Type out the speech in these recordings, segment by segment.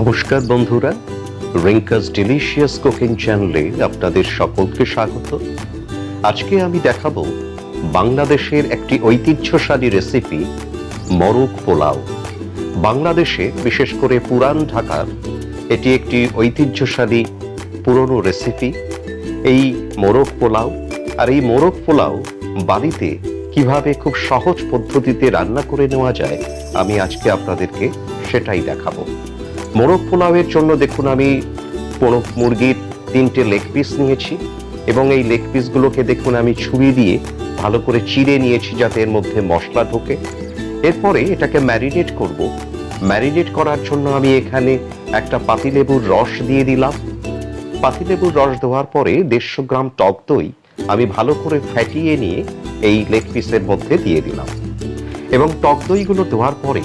নমস্কার বন্ধুরা, রিnkasdeliciouscooking চ্যানেলে আপনাদের সকলকে স্বাগত। আজকে আমি দেখাবো বাংলাদেশের একটি ঐতিহ্যশালী রেসিপি মরগ পোলাও। বাংলাদেশে বিশেষ করে পুরান ঢাকার এটি একটি ঐতিহ্যশালী পুরনো রেসিপি এই মোরগ পোলাও। আর এই মোরগ পোলাও বাড়িতে কিভাবে খুব সহজ পদ্ধতিতে রান্না করে নেওয়া যায় আমি আজকে আপনাদেরকে সেটাই দেখাবো। মোরগ পোলাওয়ের জন্য দেখুন আমি মুরগির 3টে লেগ পিস নিয়েছি এবং এই লেগ পিসগুলোকে দেখুন আমি ছুরি দিয়ে ভালো করে চিড়ে নিয়েছি যাতে এর মধ্যে মশলা ঢোকে। এরপরে এটাকে ম্যারিনেট করব। ম্যারিনেট করার জন্য আমি এখানে একটা পাতিলেবুর রস দিয়ে দিলাম। পাতিলেবুর রস দেওয়ার পরে 150 গ্রাম টক দই আমি ভালো করে ফ্যাটিয়ে নিয়ে এই লেগ পিসের মধ্যে দিয়ে দিলাম এবং টক দইগুলো দেওয়ার পরে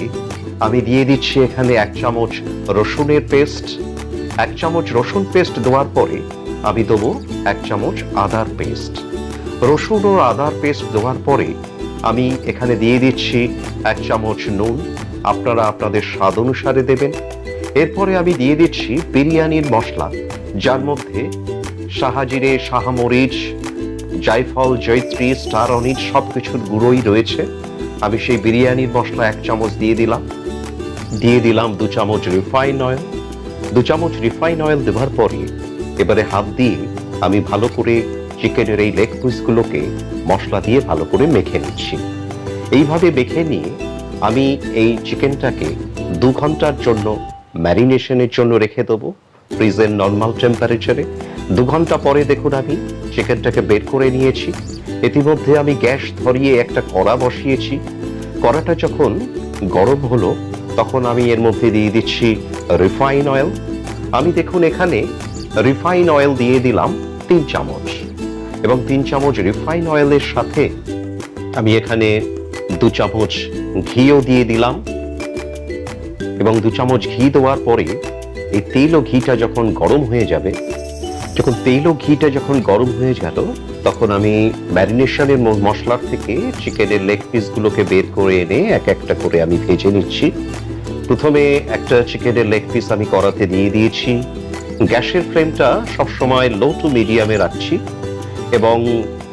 আমি দিয়ে দিচ্ছি এখানে 1 চামচ রসুনের পেস্ট। 1 চামচ রসুন পেস্ট দেওয়ার পরে আমি দেবো 1 চামচ আদার পেস্ট। রসুন ও আদার পেস্ট দেওয়ার পরে আমি এখানে দিয়ে দিচ্ছি 1 চামচ নুন, আপনারা আপনাদের স্বাদ অনুসারে দেবেন। এরপরে আমি দিয়ে দিচ্ছি বিরিয়ানির মশলা, যার মধ্যে শাহজিরে, শাহমরিচ, জায়ফল, জয়ত্রী, স্টার অনিস সবকিছুর গুঁড়োই রয়েছে। আমি সেই বিরিয়ানির মশলা 1 চামচ দিয়ে দিলাম। 2 চামচ রিফাইন অয়েল। 2 চামচ রিফাইন অয়েল দেওয়ার পরে এবারে হাত দিয়ে আমি ভালো করে চিকেনের এই লেগ পিসগুলোকে মশলা দিয়ে ভালো করে মেখে নিচ্ছি। এইভাবে মেখে নিয়ে আমি এই চিকেনটাকে 2 ঘন্টার জন্য ম্যারিনেশনের জন্য রেখে দেবো ফ্রিজের নর্মাল টেম্পারেচারে। 2 ঘন্টা পরে দেখুন আমি চিকেনটাকে বের করে নিয়েছি। ইতিমধ্যে আমি গ্যাস ধরিয়ে একটা কড়া বসিয়েছি। কড়াটা যখন গরম হলো তখন আমি এর মধ্যে দিয়ে দিচ্ছি রিফাইন অয়েল। আমি দেখুন এখানে রিফাইন অয়েল দিয়ে দিলাম 3 চামচ এবং 3 চামচ রিফাইন অয়েলের সাথে আমি এখানে 2 চামচ ঘিও দিয়ে দিলাম এবং 2 চামচ ঘি দেওয়ার পরে এই তেল ও ঘিটা যখন গরম হয়ে যাবে, যখন গরম হয়ে গেল তখন আমি ম্যারিনেশনের মশলার থেকে চিকেনের লেগ পিসগুলোকে বের করে এনে এক একটা করে আমি ভেজে নিচ্ছি। প্রথমে একটা চিকেনের লেগ পিস আমি কড়াতে দিয়ে দিয়েছি। গ্যাসের ফ্লেমটা সবসময় লো টু মিডিয়ামে রাখছি এবং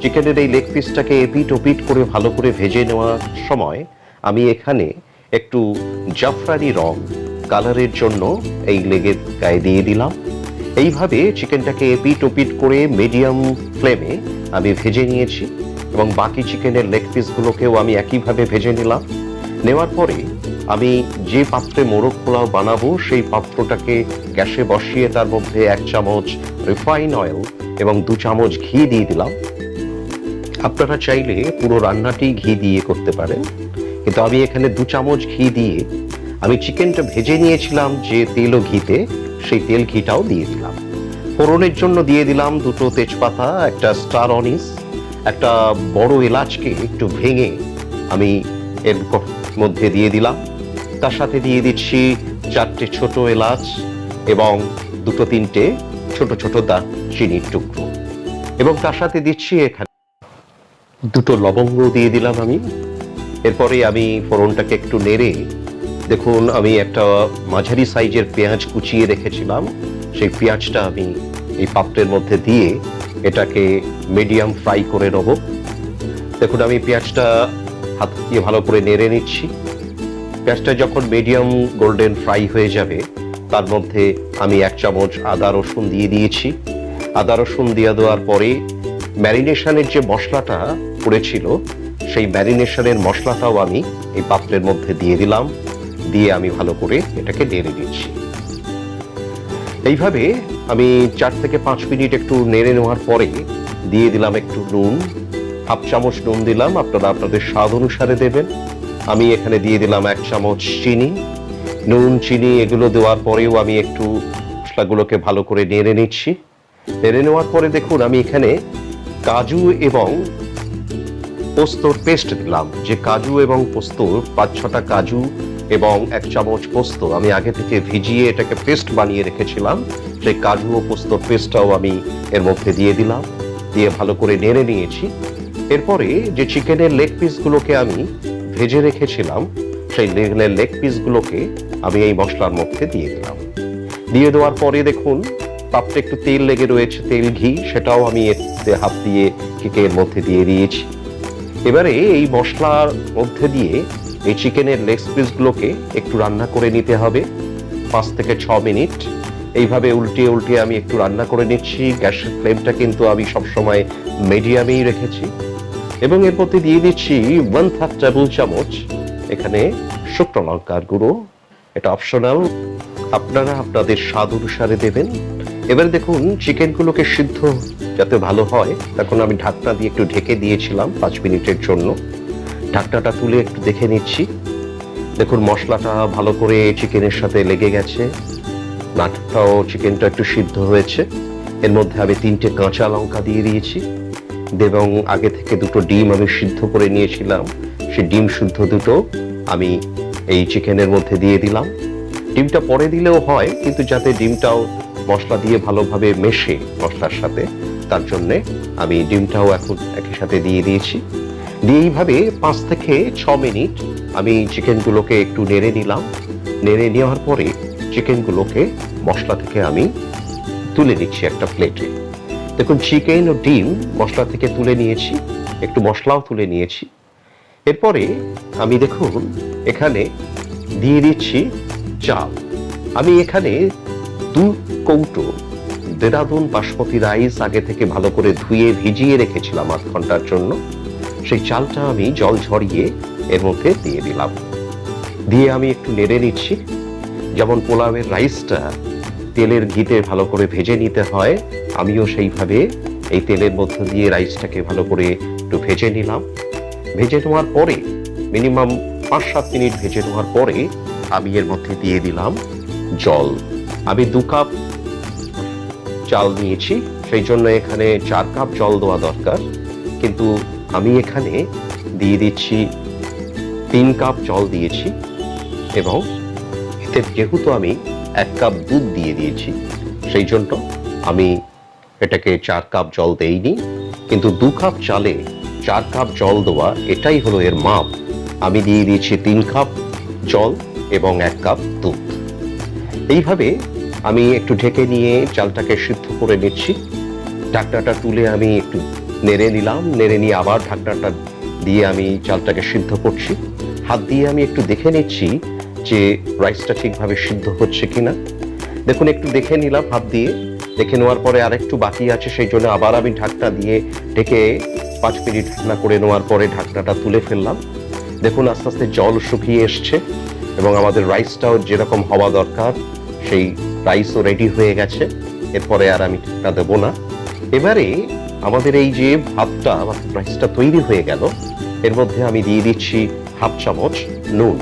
চিকেনের এই লেগ পিসটাকে এপিট ওপিট করে ভালো করে ভেজে নেওয়ার সময় আমি এখানে একটু জাফরানি রং কালারের জন্য এই লেগের গায়ে দিয়ে দিলাম। এইভাবে চিকেনটাকে এপিট ওপিট করে মিডিয়াম ফ্লেমে আমি ভেজে নিয়েছি এবং বাকি চিকেনের লেগ পিসগুলোকেও আমি একইভাবে ভেজে নিলাম। নেওয়ার পরে আমি যে পাত্রে মোরগ পোলাও বানাবো সেই পাত্রটাকে গ্যাসে বসিয়ে তার মধ্যে 1 চামচ রিফাইন অয়েল এবং 2 চামচ ঘি দিয়ে দিলাম। আপনারা চাইলে পুরো রান্নাটি ঘি দিয়ে করতে পারেন, কিন্তু আমি এখানে 2 চামচ ঘি দিয়ে আমি চিকেনটা ভেজে নিয়েছিলাম যে তেল ও ঘিতে, সেই তেল ঘিটাও দিয়ে দিলাম। ফোড়নের জন্য দিয়ে দিলাম 2টো তেজপাতা, একটা স্টার অনিস, একটা বড় এলাচকে একটু ভেঙে আমি এর মধ্যে দিয়ে দিলাম। তার সাথে দিয়ে দিচ্ছি 4টে ছোট এলাচ এবং 2-3টে ছোট ছোট দারচিনির টুকরো এবং তার সাথে দিচ্ছি এখানে 2টো লবঙ্গ দিয়ে দিলাম আমি। এরপরে আমি ফোড়নটাকে একটু নেড়ে দেখুন আমি একটা মাঝারি সাইজের পেঁয়াজ কুচিয়ে রেখেছিলাম, সেই পেঁয়াজটা আমি এই পাত্রের মধ্যে দিয়ে এটাকে মিডিয়াম ফ্রাই করে নেব। দেখুন আমি পেঁয়াজটা হাত দিয়ে ভালো করে নেড়ে নিচ্ছি। পেঁয়াজটা যখন মিডিয়াম গোল্ডেন ফ্রাই হয়ে যাবে তার মধ্যে আমি 1 চামচ আদা রসুন দিয়ে দিয়েছি। আদা রসুন দিয়ে দেওয়ার পরে ম্যারিনেশনের যে মশলাটা পড়েছিল সেই ম্যারিনেশনের মশলাটাও আমি এই পাত্রের মধ্যে দিয়ে দিলাম। দিয়ে আমি ভালো করে এটাকে নেড়ে দিচ্ছি। এইভাবে আমি 4 থেকে 5 মিনিট একটু নেড়ে নেওয়ার পরে দিয়ে দিলাম একটু নুন, 1/2 চামচ নুন দিলাম, আপনারা আপনাদের স্বাদ অনুসারে দেবেন। আমি এখানে দিয়ে দিলাম 1 চামচ চিনি। নুন চিনি এগুলো দেওয়ার পরেও আমি একটু মশলাগুলোকে ভালো করে নেড়ে নিচ্ছি। নেড়ে নেওয়ার পরে দেখুন আমি এখানে কাজু এবং পোস্তর পেস্ট দিলাম। যে কাজু এবং পোস্ত 5-6টা কাজু এবং 1 চামচ পোস্ত আমি আগে থেকে ভিজিয়ে এটাকে পেস্ট বানিয়ে রেখেছিলাম, সেই কাজু ও পোস্তর পেস্টটাও আমি এর মধ্যে দিয়ে দিলাম। দিয়ে ভালো করে নেড়ে নিয়েছি। এরপরে যে চিকেনের লেগ পিসগুলোকে আমি ভেজে রেখেছিলাম সেই লেগ পিসগুলোকে আমি এই মশলার মধ্যে দিয়ে দিলাম। দিয়ে দেওয়ার পরে দেখুন পাত্রে একটু তেল লেগে রয়েছে, তেল ঘি, সেটাও আমি এতে হাত দিয়ে কেকের মধ্যে দিয়ে দিয়েছি। এবারে এই মশলার মধ্যে দিয়ে এই চিকেনের লেগ পিসগুলোকে একটু রান্না করে নিতে হবে 5 থেকে 6 মিনিট। এইভাবে উল্টিয়ে উল্টিয়ে আমি একটু রান্না করে নিচ্ছি। গ্যাসের ফ্লেমটা কিন্তু আমি সবসময় মিডিয়ামেই রেখেছি। এবং এর মধ্যে দিয়ে দিচ্ছি 1/2 টেবিল চামচ এখানে শুকনো লঙ্কার গুঁড়ো। এটা অপশনাল, আপনারা আপনাদের স্বাদ অনুসারে দেবেন। এবার দেখুন চিকেনগুলোকে সিদ্ধ যাতে ভালো হয়, তখন আমি ঢাকনা দিয়ে একটু ঢেকে দিয়েছিলাম 5 মিনিটের জন্য। ঢাকনাটা তুলে একটু দেখে নিচ্ছি। দেখুন মশলাটা ভালো করে চিকেনের সাথে লেগে গেছে, নাটটাও চিকেনটা একটু সিদ্ধ হয়েছে। এর মধ্যে আমি 3টে কাঁচা লঙ্কা দিয়ে দিয়েছি এবং আগে থেকে 2টো ডিম আমি সিদ্ধ করে নিয়েছিলাম, সেই ডিম সিদ্ধ 2টো আমি এই চিকেনের মধ্যে দিয়ে দিলাম। ডিমটা পরে দিলেও হয়, কিন্তু যাতে ডিমটাও মশলা দিয়ে ভালোভাবে মেশে মশলার সাথে, তার জন্যে আমি ডিমটাও এখন একই সাথে দিয়ে দিয়েছি। দিয়ে এইভাবে 5 থেকে 6 মিনিট আমি চিকেনগুলোকে একটু নেড়ে নিলাম। নেড়ে নেওয়ার পরে চিকেনগুলোকে মশলা থেকে আমি তুলে নিচ্ছি একটা প্লেটে। দেখুন চিকেন ও ডিম মশলা থেকে তুলে নিয়েছি, একটু মশলাও তুলে নিয়েছি। এরপরে আমি দেখুন এখানে দিয়ে দিচ্ছি চাল। আমি এখানে 2 কৌটো দেরাদুন বাসমতি রাইস আগে থেকে ভালো করে ধুয়ে ভিজিয়ে রেখেছিলাম 8 ঘন্টার জন্য। সেই চালটা আমি জল ঝরিয়ে এর মধ্যে দিয়ে দিলাম। দিয়ে আমি একটু নেড়ে নিচ্ছি। যেমন পোলাওয়ের রাইসটা তেলের ঘিতে ভালো করে ভেজে নিতে হয়, আমিও সেইভাবে এই তেলের মধ্যে দিয়ে রাইসটাকে ভালো করে একটু ভেজে নিলাম। ভেজে নেওয়ার পরে মিনিমাম 5-7 মিনিট ভেজে নেওয়ার পরে আমি এর মধ্যে দিয়ে দিলাম জল। আমি 2 কাপ চাল নিয়েছি, সেই জন্য এখানে 4 কাপ জল দেওয়া দরকার, কিন্তু আমি এখানে দিয়ে দিচ্ছি 3 কাপ জল দিয়েছি। এবং এতে যেহেতু আমি 1 কাপ দুধ দিয়ে দিয়েছি, সেই জন্য আমি এটাকে 4 কাপ জল দেইনি, কিন্তু 2 কাপ চালে 4 কাপ জল দেওয়া এটাই হলো এর মাপ। আমি দিয়ে দিয়েছি 3 কাপ জল এবং 1 কাপ দুধ। এইভাবে আমি একটু ঢেকে নিয়ে চালটাকে সিদ্ধ করে নিচ্ছি। ঢাকনাটা তুলে আমি একটু নেড়ে নিলাম, নেড়ে নিয়ে আবার ঢাকনাটা দিয়ে আমি চালটাকে সিদ্ধ করছি। হাত দিয়ে আমি একটু দেখে নিচ্ছি যে রাইসটা ঠিকভাবে সিদ্ধ হচ্ছে কিনা। দেখুন একটু দেখে নিলাম হাত দিয়ে, দেখে নেওয়ার পরে আরেকটু বাকি আছে, সেই জন্য আবার আমি ঢাকনা দিয়ে ঢেকে 5 মিনিট রান্না করে নেওয়ার পরে ঢাকনাটা তুলে ফেললাম। দেখুন আস্তে আস্তে জল শুকিয়ে এসছে এবং আমাদের রাইসটাও যেরকম হওয়া দরকার সেই রাইসও রেডি হয়ে গেছে। এরপরে আর আমি ঢাকনা দেবো না। এবারে আমাদের এই যে ভাতটা বা রাইসটা তৈরি হয়ে গেল, এর মধ্যে আমি দিয়ে দিচ্ছি 1/2 চামচ নুন।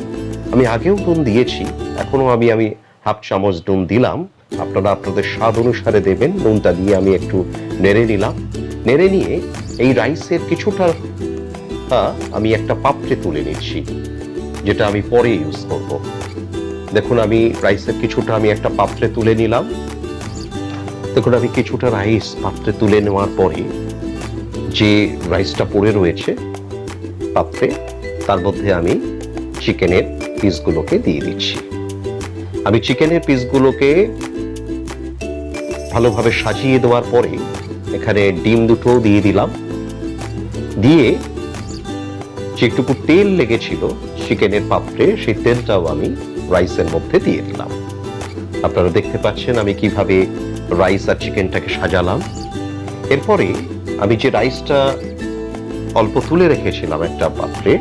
আমি আগেও নুন দিয়েছি, এখনো আমি 1/2 চামচ নুন দিলাম। আপনারা আপনাদের স্বাদ অনুসারে দেবেন। নুনটা দিয়ে আমি একটু নেড়ে নিলাম। নেড়ে নিয়ে এই রাইসের কিছুটা আমি একটা পাত্রে তুলে নিচ্ছি, যেটা আমি পরে ইউজ করব। দেখুন আমি রাইসের কিছুটা আমি একটা পাত্রে তুলে নিলাম। দেখুন আমি কিছুটা রাইস পাত্রে তুলে নেওয়ার পরে যে রাইসটা পড়ে রয়েছে পাত্রে, তার মধ্যে আমি চিকেনের পিসগুলোকে দিয়ে দিচ্ছি। আমি চিকেনের পিসগুলোকে ভালোভাবে সাজিয়ে দেওয়ার পরে এখানে ডিম 2টো দিয়ে দিলাম। দিয়ে যেটুকু তেল লেগেছিল চিকেনের পাত্রে, সেই তেলটাও আমি রাইসের মধ্যে দিয়ে দিলাম। আপনারা দেখতে পাচ্ছেন আমি কিভাবে রাইস আর চিকেনটাকে সাজালাম। এরপরে আমি যে রাইসটা অল্প তুলে রেখেছিলাম একটা পাত্রে,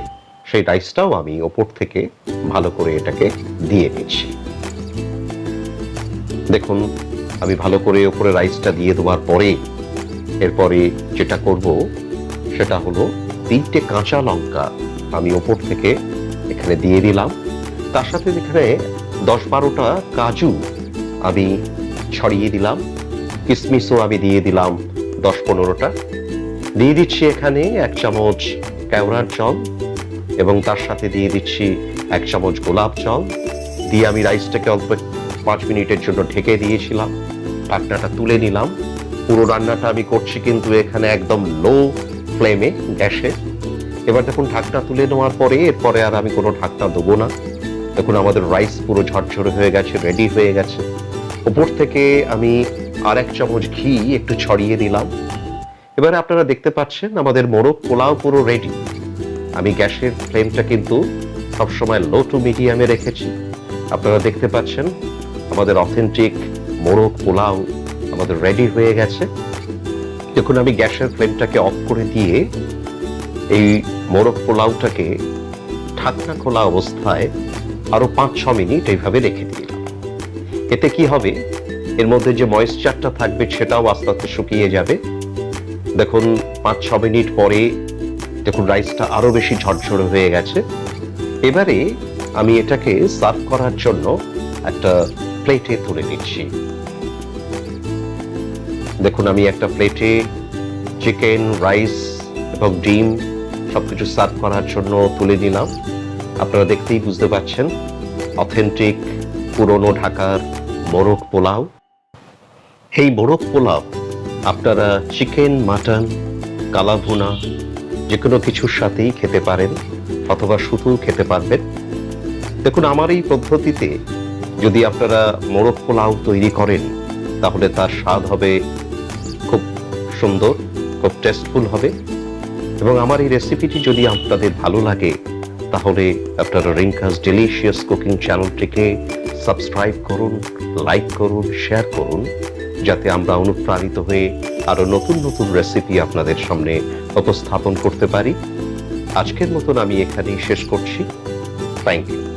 সেই রাইসটাও আমি ওপর থেকে ভালো করে এটাকে দিয়ে নিচ্ছি। দেখুন আমি ভালো করে ওপরে রাইসটা দিয়ে দেওয়ার পরে এরপরে যেটা করব সেটা হলো 3টে কাঁচা লঙ্কা আমি ওপর থেকে এখানে দিয়ে দিলাম। তার সাথে এখানে 10-12টা কাজু আমি ছড়িয়ে দিলাম। কিশমিশও আমি দিয়ে দিলাম 10-15টা। দিয়ে দিচ্ছি এখানে 1 চামচ কেওড়ার জল এবং তার সাথে দিয়ে দিচ্ছি 1 চামচ গোলাপ জল। দিয়ে আমি রাইসটাকে অল্প 5 মিনিটের জন্য ঢেকে দিয়েছিলাম। ঢাকনাটা তুলে নিলাম। পুরো রান্নাটা আমি করছি কিন্তু এখানে একদম লো ফ্লেমে গ্যাসে। এবার দেখুন ঢাকনা তুলে নেওয়ার পরে এরপরে আর আমি কোনো ঢাকনা দেবো না। দেখুন আমাদের রাইস পুরো ঝরঝরে হয়ে গেছে, রেডি হয়ে গেছে। উপর থেকে আমি আর 1 চামচ ঘি একটু ছড়িয়ে দিলাম। এবারে আপনারা দেখতে পাচ্ছেন আমাদের মোরগ পোলাও পুরো রেডি। আমি গ্যাসের ফ্লেমটা কিন্তু সবসময় লো টু মিডিয়ামে রেখেছি। আপনারা দেখতে পাচ্ছেন আমাদের অথেন্টিক মোরগ পোলাও আমাদের রেডি হয়ে গেছে। দেখুন আমি গ্যাসের ফ্লেমটাকে অফ করে দিয়ে এই মোরগ পোলাওটাকে ঢাকনা খোলা অবস্থায় আরো 5-6 মিনিট এইভাবে রেখে দিলাম। এতে কি হবে, এর মধ্যে যে ময়েশ্চারটা থাকবে সেটাও আস্তে আস্তে শুকিয়ে যাবে। দেখুন 5-6 মিনিট পরে দেখুন রাইসটা আরো বেশি ঝরঝরে হয়ে গেছে। এবারে আমি এটাকে সার্ভ করার জন্য একটা প্লেটে তুলে নিচ্ছি। দেখুন আমি একটা প্লেটে চিকেন, রাইস এবং ডিম সবকিছু সার্ভ করার জন্য তুলে নিলাম। আপনারা দেখতেই বুঝতে পারছেন অথেন্টিক পুরনো ঢাকার মোরগ পোলাও। এই মোরগ পোলাও আপনারা চিকেন, মাটন, কালা ভুনা যে কোনো কিছুর সাথেই খেতে পারেন অথবা শুধু খেতে পারবেন। দেখুন আমার এই পদ্ধতিতে যদি আপনারা মোরগ পোলাও তৈরি করেন তাহলে তার স্বাদ হবে খুব সুন্দর, খুব টেস্টফুল হবে। এবং আমার এই রেসিপিটি যদি আপনাদের ভালো লাগে তাহলে আপনারা রিঙ্কাস ডেলিশিয়াস কুকিং চ্যানেলটিকে সাবস্ক্রাইব করুন, লাইক করুন, শেয়ার করুন, যাতে আমরা অনুপ্রাণিত হয়ে আরো নতুন নতুন রেসিপি আপনাদের সামনে উপস্থাপন করতে পারি। আজকের মতন আমি এখানেই শেষ করছি। Thank you.